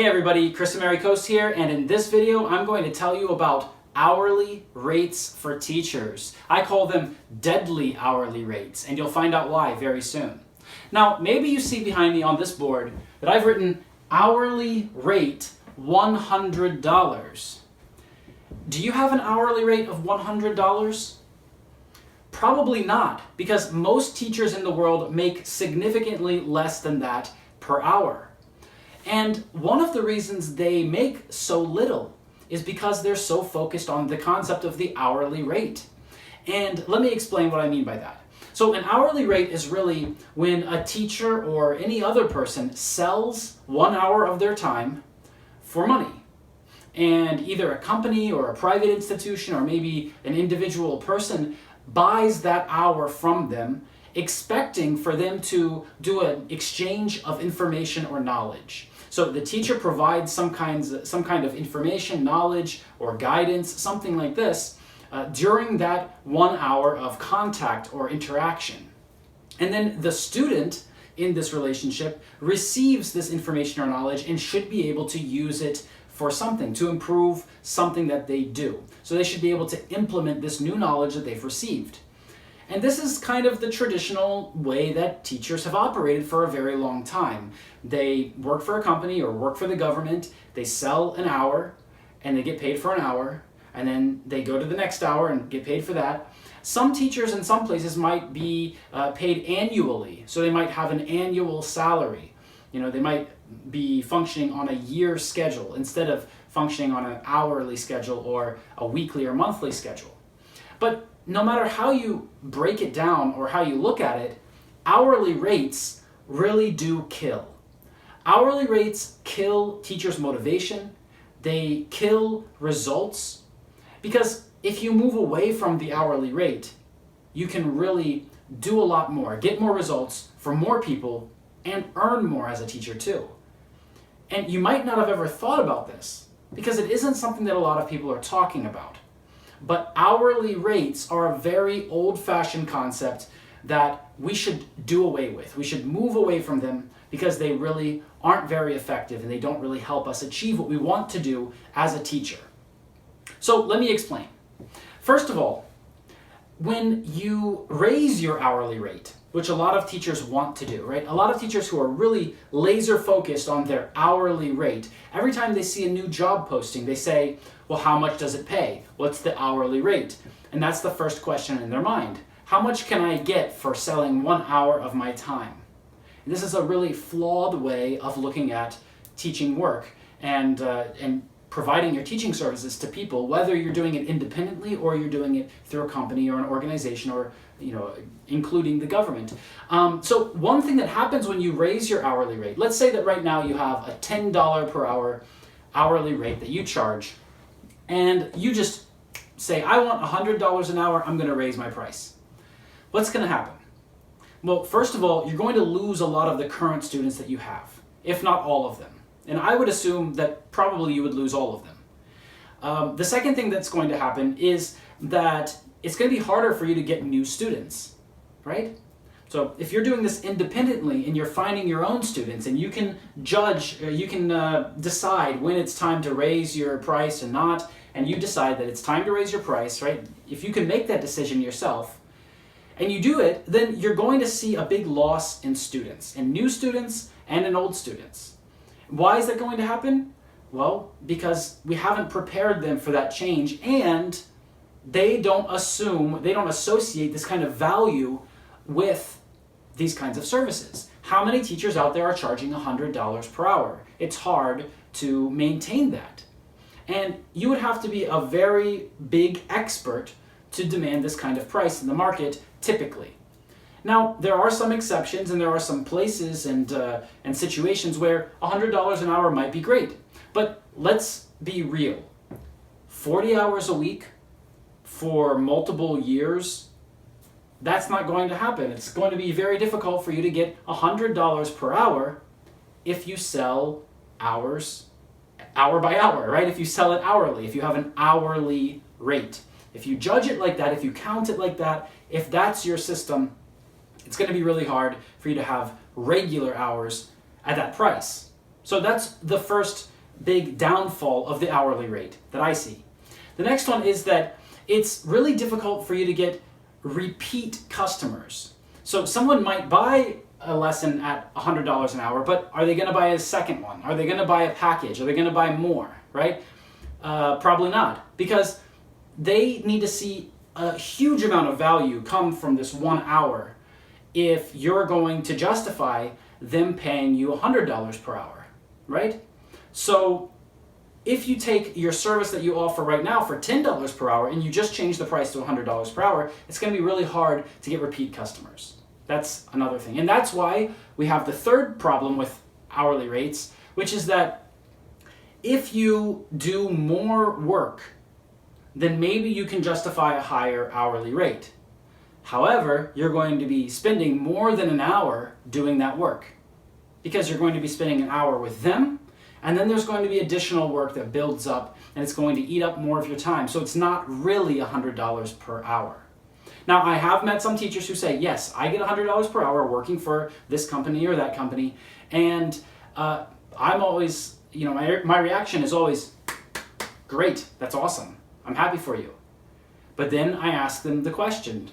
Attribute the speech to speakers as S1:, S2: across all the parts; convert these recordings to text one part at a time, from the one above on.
S1: Hey everybody, Chris Americos here, and in this video I'm going to tell you about hourly rates for teachers. I call them deadly hourly rates, and you'll find out why very soon. Now, maybe you see behind me on this board that I've written hourly rate $100. Do you have an hourly rate of $100? Probably not, because most teachers in the world make significantly less than that per hour. And one of the reasons they make so little is because they're so focused on the concept of the hourly rate. And let me explain what I mean by that. So an hourly rate is really when a teacher or any other person sells 1 hour of their time for money. And either a company or a private institution or maybe an individual person buys that hour from them, expecting for them to do an exchange of information or knowledge. So the teacher provides some kind of information, knowledge, or guidance, something like this, during that 1 hour of contact or interaction. And then the student in this relationship receives this information or knowledge and should be able to use it for something, to improve something that they do. So they should be able to implement this new knowledge that they've received. And this is kind of the traditional way that teachers have operated for a very long time. They work for a company or work for the government, they sell an hour and they get paid for an hour, and then they go to the next hour and get paid for that. Some teachers in some places might be paid annually, so they might have an annual salary. You know, they might be functioning on a year schedule instead of functioning on an hourly schedule or a weekly or monthly schedule. But no matter how you break it down or how you look at it, hourly rates really do kill. Hourly rates kill teachers' motivation, they kill results, because if you move away from the hourly rate, you can really do a lot more, get more results for more people, and earn more as a teacher too. And you might not have ever thought about this, because it isn't something that a lot of people are talking about. But hourly rates are a very old-fashioned concept that we should do away with. We should move away from them because they really aren't very effective and they don't really help us achieve what we want to do as a teacher. So let me explain. First of all, when you raise your hourly rate, which a lot of teachers want to do, right? A lot of teachers who are really laser focused on their hourly rate, every time they see a new job posting, they say, well, how much does it pay? What's the hourly rate? And that's the first question in their mind. How much can I get for selling 1 hour of my time? And this is a really flawed way of looking at teaching work and providing your teaching services to people, whether you're doing it independently or you're doing it through a company or an organization or, including the government. So one thing that happens when you raise your hourly rate, let's say that right now you have a $10 per hour hourly rate that you charge, and you just say, I want $100 an hour, I'm going to raise my price. What's going to happen? Well, first of all, you're going to lose a lot of the current students that you have, if not all of them. And I would assume that probably you would lose all of them. The second thing that's going to happen is that it's going to be harder for you to get new students, right? So if you're doing this independently and you're finding your own students and you can judge, you can decide when it's time to raise your price and not, and you decide that it's time to raise your price, right? If you can make that decision yourself and you do it, then you're going to see a big loss in students, in new students and in old students. Why is that going to happen? Well, because we haven't prepared them for that change, and they don't associate this kind of value with these kinds of services. How many teachers out there are charging $100 per hour? It's hard to maintain that. And you would have to be a very big expert to demand this kind of price in the market, typically. Now, there are some exceptions and there are some places and situations where $100 an hour might be great. But let's be real. 40 hours a week for multiple years, that's not going to happen. It's going to be very difficult for you to get $100 per hour if you sell hours, hour by hour, right? If you sell it hourly, if you have an hourly rate. If you judge it like that, if you count it like that, if that's your system, it's going to be really hard for you to have regular hours at that price. So that's the first big downfall of the hourly rate that I see. The next one is that it's really difficult for you to get repeat customers. So someone might buy a lesson at $100 an hour, but are they going to buy a second one? Are they going to buy a package? Are they going to buy more, right? Probably not, because they need to see a huge amount of value come from this 1 hour if you're going to justify them paying you $100 per hour, right? So if you take your service that you offer right now for $10 per hour and you just change the price to $100 per hour, it's going to be really hard to get repeat customers. That's another thing. And that's why we have the third problem with hourly rates, which is that if you do more work, then maybe you can justify a higher hourly rate. However, you're going to be spending more than an hour doing that work, because you're going to be spending an hour with them, and then there's going to be additional work that builds up, and it's going to eat up more of your time. So it's not really $100 per hour. Now, I have met some teachers who say, yes, I get $100 per hour working for this company or that company, and I'm always, my reaction is always, great, that's awesome, I'm happy for you. But then I ask them the question,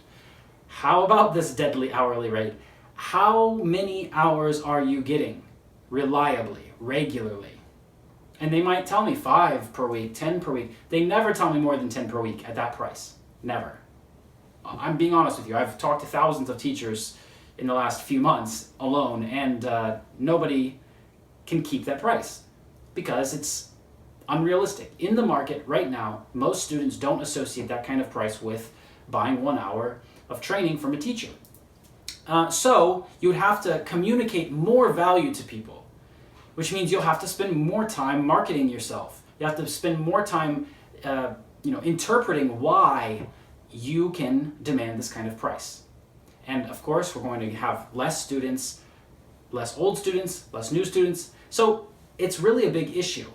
S1: how about this deadly hourly rate? How many hours are you getting reliably, regularly? And they might tell me 5 per week, 10 per week. They never tell me more than 10 per week at that price. Never. I'm being honest with you. I've talked to thousands of teachers in the last few months alone, and nobody can keep that price because it's unrealistic. In the market right now, most students don't associate that kind of price with buying 1 hour of training from a teacher. So you would have to communicate more value to people, which means you'll have to spend more time marketing yourself. You have to spend more time interpreting why you can demand this kind of price. And of course, we're going to have less students, less old students, less new students. So it's really a big issue.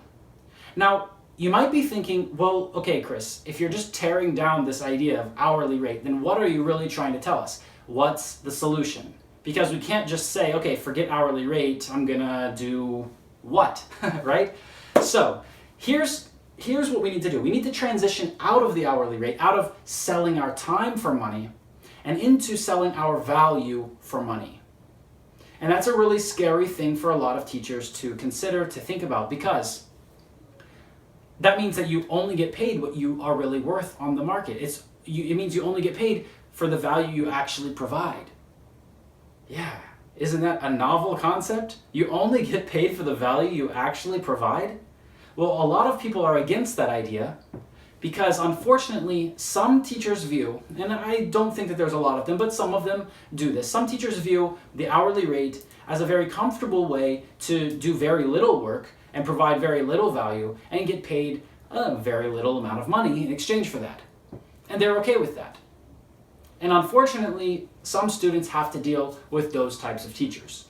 S1: Now, you might be thinking, well, okay, Chris, if you're just tearing down this idea of hourly rate, then what are you really trying to tell us? What's the solution? Because we can't just say, okay, forget hourly rate, I'm gonna do what, right? So here's what we need to do. We need to transition out of the hourly rate, out of selling our time for money, and into selling our value for money. And that's a really scary thing for a lot of teachers to consider, to think about, because that means that you only get paid what you are really worth on the market. It means you only get paid for the value you actually provide. Yeah, isn't that a novel concept? You only get paid for the value you actually provide? Well, a lot of people are against that idea because unfortunately some teachers view, and I don't think that there's a lot of them, but some of them do this. Some teachers view the hourly rate as a very comfortable way to do very little work and provide very little value and get paid a very little amount of money in exchange for that. And they're okay with that. And unfortunately, some students have to deal with those types of teachers.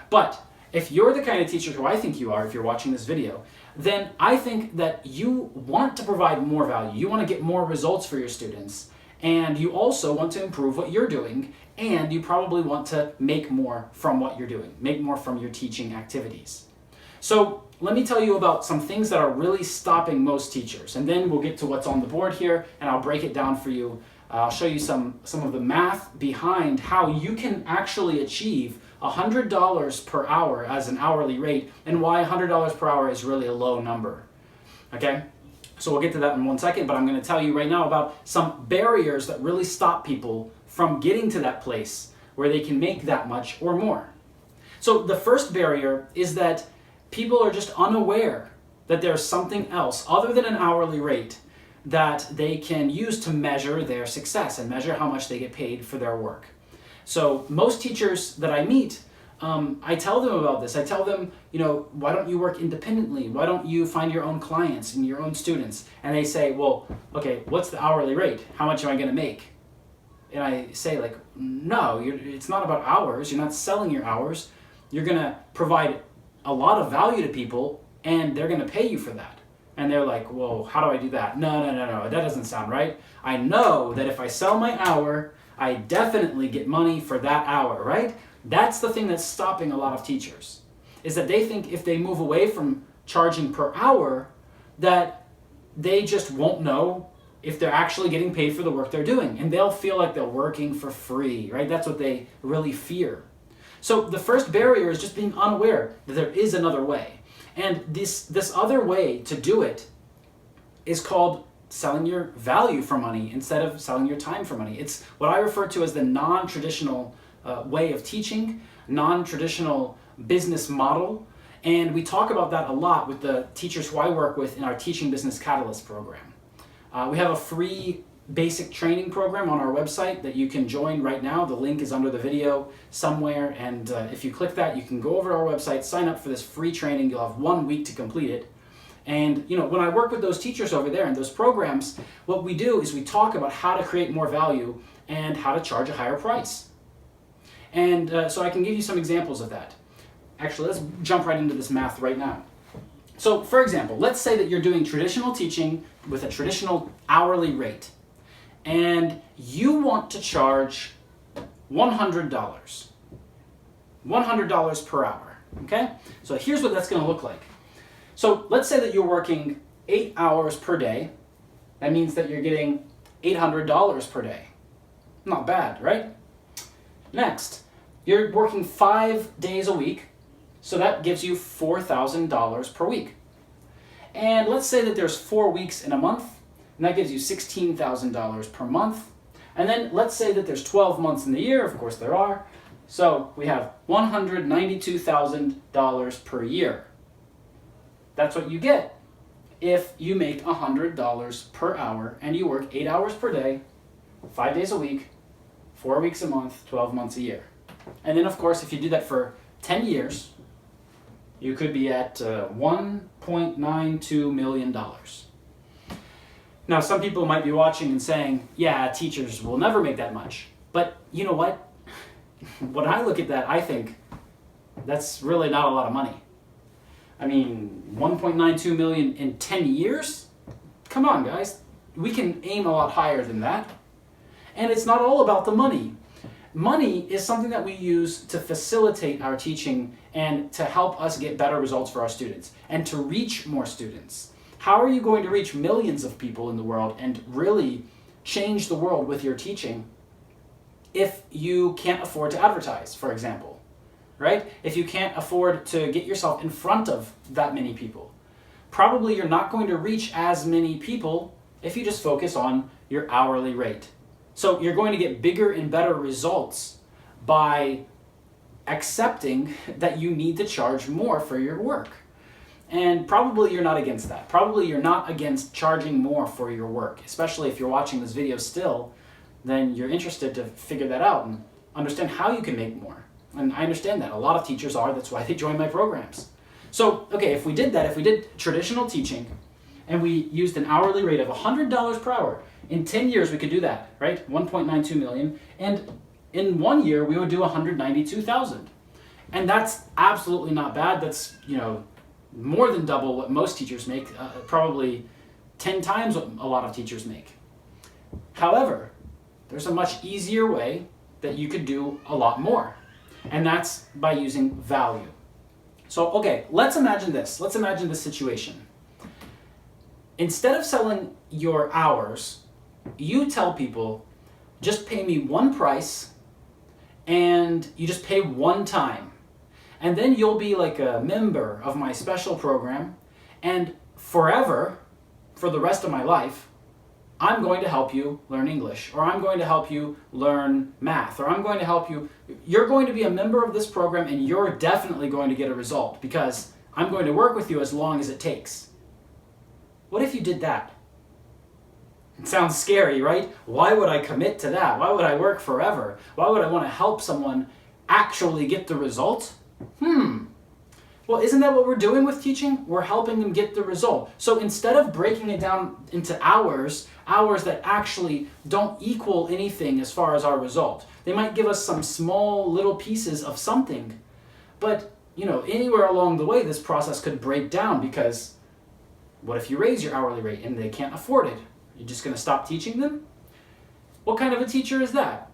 S1: But if you're the kind of teacher who I think you are, if you're watching this video, then I think that you want to provide more value. You want to get more results for your students. And you also want to improve what you're doing. And you probably want to make more from what you're doing, make more from your teaching activities. So let me tell you about some things that are really stopping most teachers. And then we'll get to what's on the board here, and I'll break it down for you. I'll show you some of the math behind how you can actually achieve $100 per hour as an hourly rate, and why $100 per hour is really a low number. Okay? So we'll get to that in 1 second, but I'm going to tell you right now about some barriers that really stop people from getting to that place where they can make that much or more. So the first barrier is that people are just unaware that there's something else other than an hourly rate that they can use to measure their success and measure how much they get paid for their work. So most teachers that I meet, I tell them about this. I tell them, why don't you work independently? Why don't you find your own clients and your own students? And they say, well, okay, what's the hourly rate? How much am I going to make? And I say, like, no, it's not about hours. You're not selling your hours. You're going to provide a lot of value to people, and they're going to pay you for that. And they're like, well, how do I do that? No, that doesn't sound right. I know that if I sell my hour, I definitely get money for that hour, right? That's the thing that's stopping a lot of teachers. is that they think if they move away from charging per hour, that they just won't know if they're actually getting paid for the work they're doing, and they'll feel like they're working for free, right? That's what they really fear. So the first barrier is just being unaware that there is another way. And this other way to do it is called selling your value for money instead of selling your time for money. It's what I refer to as the non-traditional way of teaching, non-traditional business model. And we talk about that a lot with the teachers who I work with in our Teaching Business Catalyst program. We have a free basic training program on our website that you can join right now. The link is under the video somewhere, and if you click that, you can go over to our website, sign up for this free training. You'll have 1 week to complete it. And when I work with those teachers over there in those programs, what we do is we talk about how to create more value and how to charge a higher price. And so I can give you some examples of that. Actually, let's jump right into this math right now. So, for example, let's say that you're doing traditional teaching with a traditional hourly rate, and you want to charge $100. $100 per hour, okay? So here's what that's going to look like. So let's say that you're working 8 hours per day. That means that you're getting $800 per day. Not bad, right? Next, you're working 5 days a week. So that gives you $4,000 per week. And let's say that there's 4 weeks in a month, and that gives you $16,000 per month. And then let's say that there's 12 months in the year, of course there are. So we have $192,000 per year. That's what you get if you make $100 per hour and you work 8 hours per day, 5 days a week, 4 weeks a month, 12 months a year. And then of course, if you do that for 10 years, you could be at $1.92 million. Now, some people might be watching and saying, yeah, teachers will never make that much. But you know what? When I look at that, I think that's really not a lot of money. I mean, 1.92 million in 10 years? Come on, guys. We can aim a lot higher than that. And it's not all about the money. Money is something that we use to facilitate our teaching and to help us get better results for our students and to reach more students. How are you going to reach millions of people in the world and really change the world with your teaching if you can't afford to advertise, for example, right? If you can't afford to get yourself in front of that many people? Probably you're not going to reach as many people if you just focus on your hourly rate. So you're going to get bigger and better results by accepting that you need to charge more for your work. And probably you're not against that. Probably you're not against charging more for your work, especially if you're watching this video still, then you're interested to figure that out and understand how you can make more. And I understand that. A lot of teachers are. That's why they join my programs. So, okay, if we did that, if we did traditional teaching and we used an hourly rate of $100 per hour, in 10 years we could do that, right? 1.92 million. And in 1 year we would do 192,000. And that's absolutely not bad. That's, more than double what most teachers make, probably 10 times what a lot of teachers make. However, there's a much easier way that you could do a lot more, and that's by using value. So, okay, let's imagine this. Let's imagine this situation. Instead of selling your hours, you tell people, just pay me one price, and you just pay one time. And then you'll be like a member of my special program, and forever, for the rest of my life, I'm going to help you learn English, or I'm going to help you learn math, or I'm going to help you. You're going to be a member of this program, and you're definitely going to get a result because I'm going to work with you as long as it takes. What if you did that? It sounds scary, right? Why would I commit to that? Why would I work forever? Why would I want to help someone actually get the result? Well, isn't that what we're doing with teaching? We're helping them get the result. So instead of breaking it down into hours that actually don't equal anything as far as our result, they might give us some small little pieces of something. But, anywhere along the way, this process could break down because what if you raise your hourly rate and they can't afford it? You're just going to stop teaching them? What kind of a teacher is that?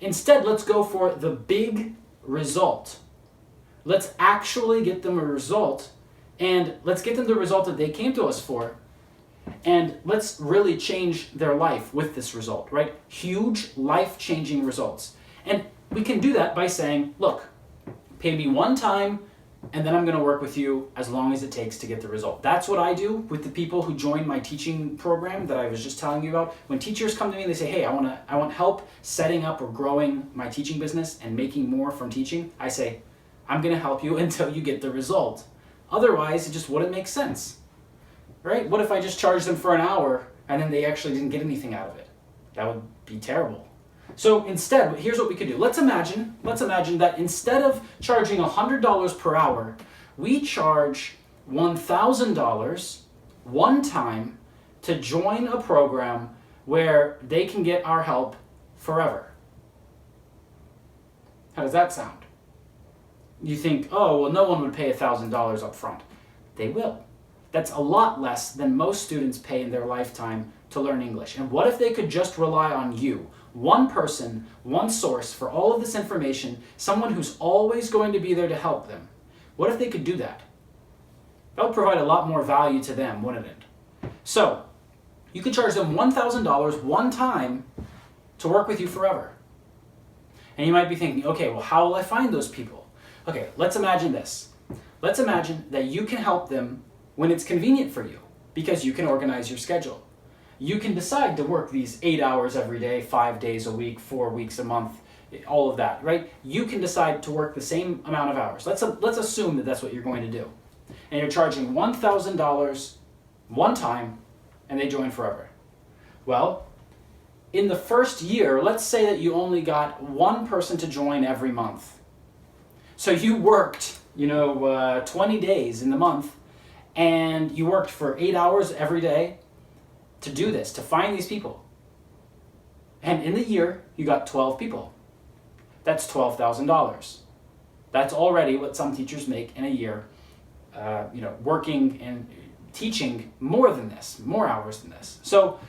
S1: Instead, let's go for the big result. Let's actually get them a result, and let's get them the result that they came to us for, and let's really change their life with this result, right? Huge life-changing results. And we can do that by saying, look, pay me one time, and then I'm going to work with you as long as it takes to get the result. That's what I do with the people who join my teaching program that I was just telling you about. When teachers come to me and they say, hey, I want help setting up or growing my teaching business and making more from teaching, I say, I'm going to help you until you get the result. Otherwise, it just wouldn't make sense, right? What if I just charged them for an hour and then they actually didn't get anything out of it? That would be terrible. So instead, here's what we could do. Let's imagine that instead of charging $100 per hour, we charge $1,000 one time to join a program where they can get our help forever. How does that sound? You think, oh, well, no one would pay $1,000 up front. They will. That's a lot less than most students pay in their lifetime to learn English. And what if they could just rely on you? One person, one source for all of this information, someone who's always going to be there to help them. What if they could do that? That would provide a lot more value to them, wouldn't it? So, you could charge them $1,000 one time to work with you forever. And you might be thinking, okay, well, how will I find those people? Okay, let's imagine this. Let's imagine that you can help them when it's convenient for you, because you can organize your schedule. You can decide to work these 8 hours every day, 5 days a week, 4 weeks a month, all of that, right? You can decide to work the same amount of hours. Let's assume that that's what you're going to do. And you're charging $1,000 one time, and they join forever. Well, in the first year, let's say that you only got one person to join every month. So you worked, 20 days in the month, and you worked for 8 hours every day to do this, to find these people. And in the year, you got 12 people. That's $12,000. That's already what some teachers make in a year, working and teaching more than this, more hours than this. So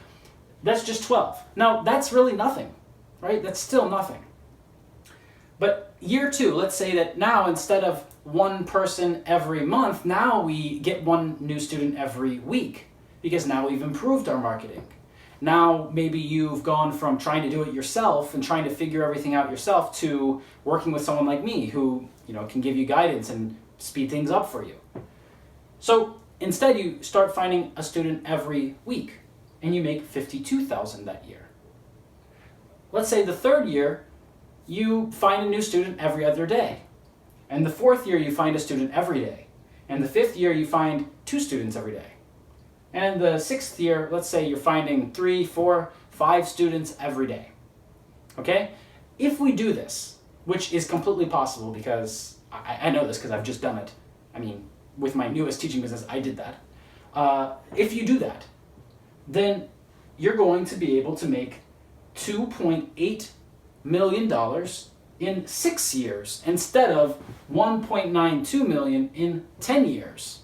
S1: that's just 12. Now, that's really nothing, right? That's still nothing. But year two, let's say that now instead of one person every month, now we get one new student every week, because now we've improved our marketing. Now maybe you've gone from trying to do it yourself and trying to figure everything out yourself to working with someone like me who can give you guidance and speed things up for you. So instead you start finding a student every week and you make $52,000 that year. Let's say the third year you find a new student every other day. And the fourth year you find a student every day. And the fifth year you find 2 students every day. And the sixth year, let's say you're finding 3, 4, 5 students every day. Okay? If we do this, which is completely possible because I know this because I've just done it. I mean, with my newest teaching business, I did that. If you do that, then you're going to be able to make $2.8 million in 6 years instead of $1.92 million in 10 years.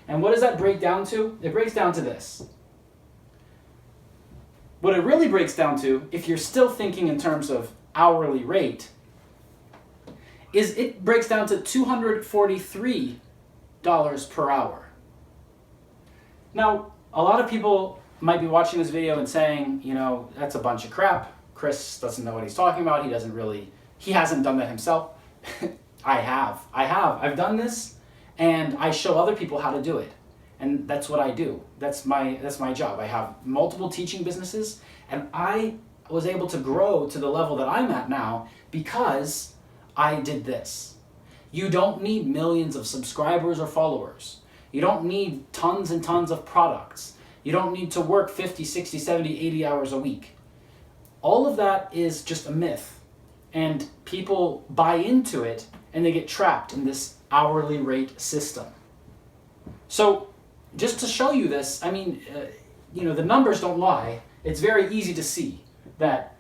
S1: And what does that break down to? It breaks down to this. What it really breaks down to, if you're still thinking in terms of hourly rate, is it breaks down to $243 per hour. Now, a lot of people might be watching this video and saying, that's a bunch of crap. Chris doesn't know what he's talking about. He hasn't done that himself. I have. I've done this. And I show other people how to do it. And that's what I do. That's my job. I have multiple teaching businesses, and I was able to grow to the level that I'm at now because I did this. You don't need millions of subscribers or followers. You don't need tons and tons of products. You don't need to work 50, 60, 70, 80 hours a week. All of that is just a myth. And people buy into it, and they get trapped in this hourly rate system. So just to show you this, the numbers don't lie. It's very easy to see that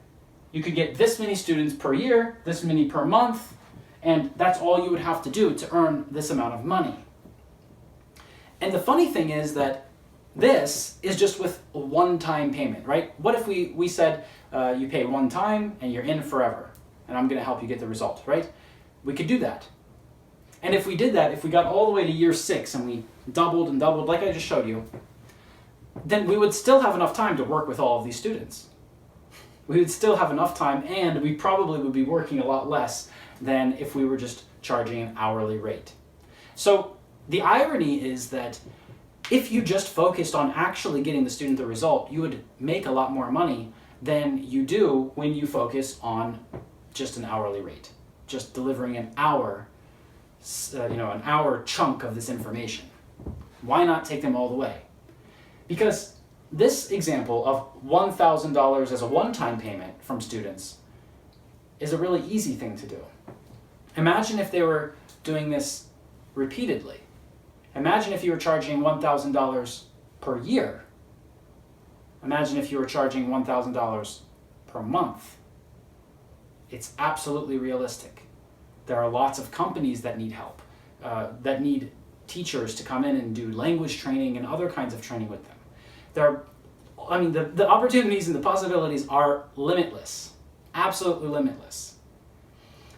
S1: you could get this many students per year, this many per month, and that's all you would have to do to earn this amount of money. And the funny thing is that this is just with a one-time payment, right? What if we said you pay one time and you're in forever, and I'm going to help you get the result, right? We could do that. And if we did that, if we got all the way to year 6 and we doubled and doubled like I just showed you, then we would still have enough time to work with all of these students. We would still have enough time, and we probably would be working a lot less than if we were just charging an hourly rate. So the irony is that if you just focused on actually getting the student the result, you would make a lot more money than you do when you focus on just an hourly rate, just delivering an hour, an hour chunk of this information. Why not take them all the way? Because this example of $1,000 as a one-time payment from students is a really easy thing to do. Imagine if they were doing this repeatedly. Imagine if you were charging $1,000 per year. Imagine if you were charging $1,000 per month. It's absolutely realistic. There are lots of companies that need help, that need teachers to come in and do language training and other kinds of training with them. The opportunities and the possibilities are limitless, absolutely limitless.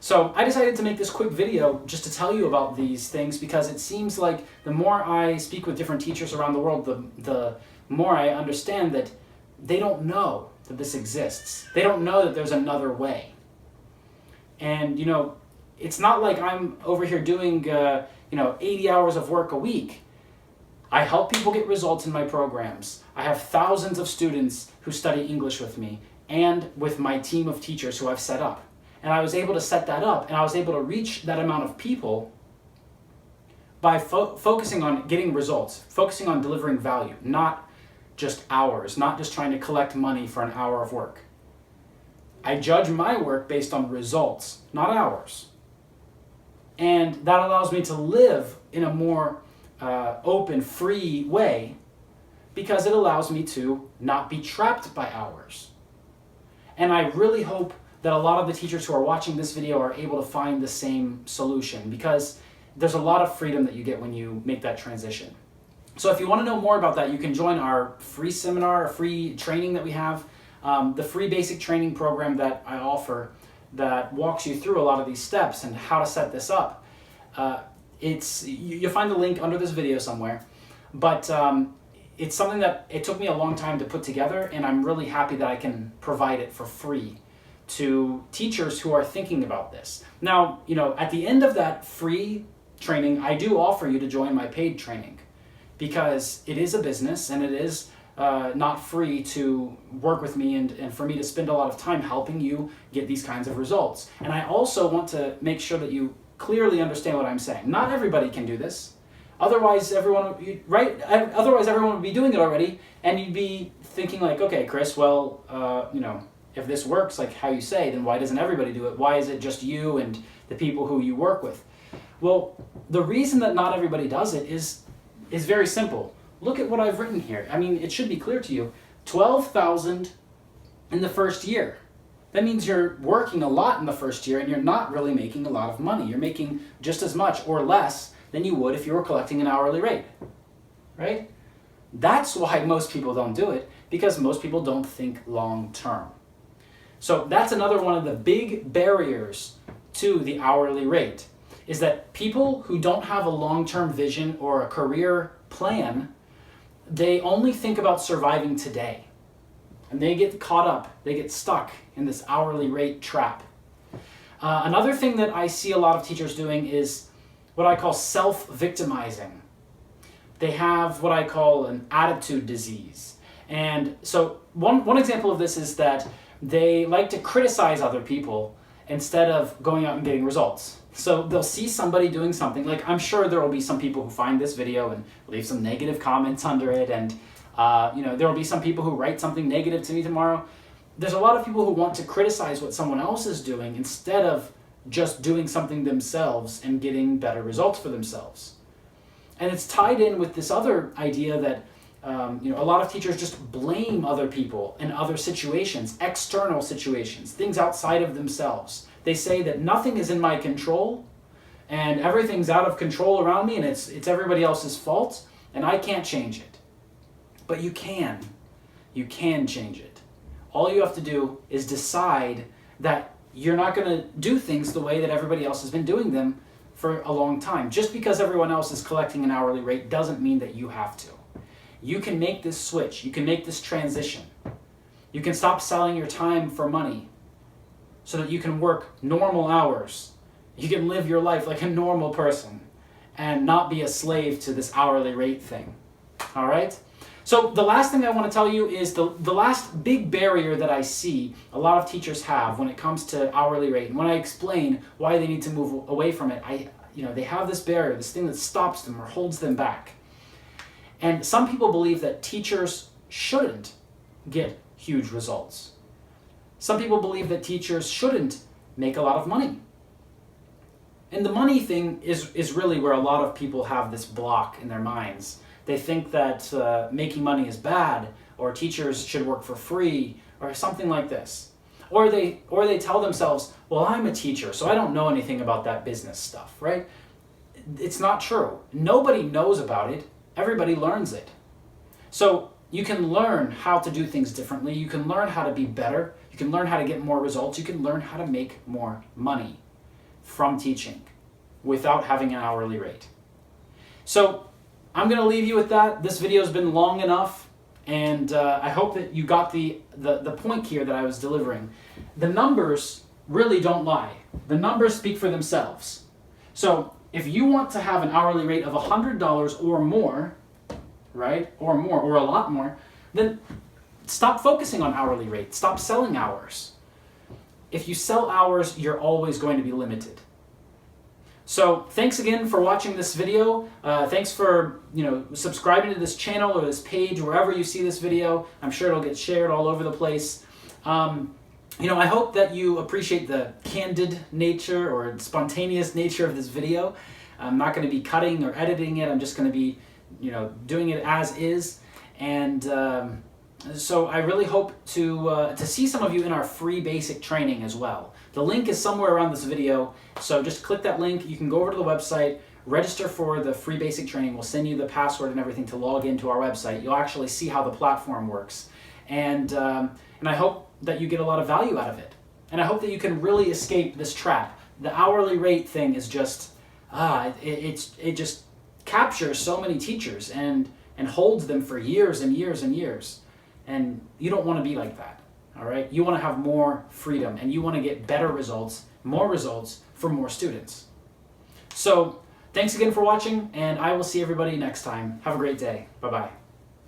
S1: So I decided to make this quick video just to tell you about these things, because it seems like the more I speak with different teachers around the world, the more I understand that they don't know that this exists. They don't know that there's another way. And it's not like I'm over here doing 80 hours of work a week. I help people get results in my programs. I have thousands of students who study English with me and with my team of teachers who I've set up. And I was able to set that up, and I was able to reach that amount of people by focusing on getting results, focusing on delivering value, not just hours, not just trying to collect money for an hour of work. I judge my work based on results, not hours. And that allows me to live in a more open, free way, because it allows me to not be trapped by hours. And I really hope that a lot of the teachers who are watching this video are able to find the same solution, because there's a lot of freedom that you get when you make that transition. So if you want to know more about that, you can join our free seminar, a free training that we have, the free basic training program that I offer that walks you through a lot of these steps and how to set this up. You'll find the link under this video somewhere, but it's something that it took me a long time to put together, and I'm really happy that I can provide it for free to teachers who are thinking about this. Now, at the end of that free training, I do offer you to join my paid training, because it is a business, and it is not free to work with me and for me to spend a lot of time helping you get these kinds of results. And I also want to make sure that you clearly understand what I'm saying. Not everybody can do this. Otherwise, everyone would be doing it already, and you'd be thinking like, okay, Chris, well, if this works like how you say, then why doesn't everybody do it? Why is it just you and the people who you work with? Well, the reason that not everybody does it is very simple. Look at what I've written here. It should be clear to you. 12,000 in the first year. That means you're working a lot in the first year, and you're not really making a lot of money. You're making just as much or less than you would if you were collecting an hourly rate, right? That's why most people don't do it, because most people don't think long term. So that's another one of the big barriers to the hourly rate, is that people who don't have a long-term vision or a career plan, they only think about surviving today. And they get caught up, they get stuck in this hourly rate trap. Another thing that I see a lot of teachers doing is what I call self-victimizing. They have what I call an attitude disease. And so one example of this is that they like to criticize other people instead of going out and getting results. So they'll see somebody doing something, like I'm sure there will be some people who find this video and leave some negative comments under it, and there will be some people who write something negative to me tomorrow. There's a lot of people who want to criticize what someone else is doing instead of just doing something themselves and getting better results for themselves. And it's tied in with this other idea that a lot of teachers just blame other people and other situations, external situations, things outside of themselves. They say that nothing is in my control and everything's out of control around me, and it's everybody else's fault, and I can't change it. But you can. You can change it. All you have to do is decide that you're not going to do things the way that everybody else has been doing them for a long time. Just because everyone else is collecting an hourly rate doesn't mean that you have to. You can make this switch. You can make this transition. You can stop selling your time for money so that you can work normal hours. You can live your life like a normal person and not be a slave to this hourly rate thing. All right? So the last thing I want to tell you is the last big barrier that I see a lot of teachers have when it comes to hourly rate. And when I explain why they need to move away from it, they have this barrier, this thing that stops them or holds them back. And some people believe that teachers shouldn't get huge results. Some people believe that teachers shouldn't make a lot of money. And the money thing is really where a lot of people have this block in their minds. They think that making money is bad, or teachers should work for free, or something like this. Or they tell themselves, well, I'm a teacher, so I don't know anything about that business stuff, right? It's not true. Nobody knows about it. Everybody learns it. So you can learn how to do things differently. You can learn how to be better. You can learn how to get more results. You can learn how to make more money from teaching without having an hourly rate. So I'm going to leave you with that. This video has been long enough, and I hope that you got the point here that I was delivering. The numbers really don't lie. The numbers speak for themselves. So if you want to have an hourly rate of $100 or more, right, or a lot more, then stop focusing on hourly rate. Stop selling hours. If you sell hours, you're always going to be limited. So thanks again for watching this video. Thanks for subscribing to this channel or this page, wherever you see this video. I'm sure it'll get shared all over the place. I hope that you appreciate the candid nature or spontaneous nature of this video. I'm not going to be cutting or editing it. I'm just going to be doing it as is. And so I really hope to see some of you in our free basic training as well. The link is somewhere around this video, so just click that link. You can go over to the website, register for the free basic training. We'll send you the password and everything to log into our website. You'll actually see how the platform works. And I hope that you get a lot of value out of it. And I hope that you can really escape this trap. The hourly rate thing is just, it just captures so many teachers and holds them for years and years and years. And you don't want to be like that. All right? You want to have more freedom, and you want to get better results, more results for more students. So thanks again for watching, and I will see everybody next time. Have a great day. Bye-bye.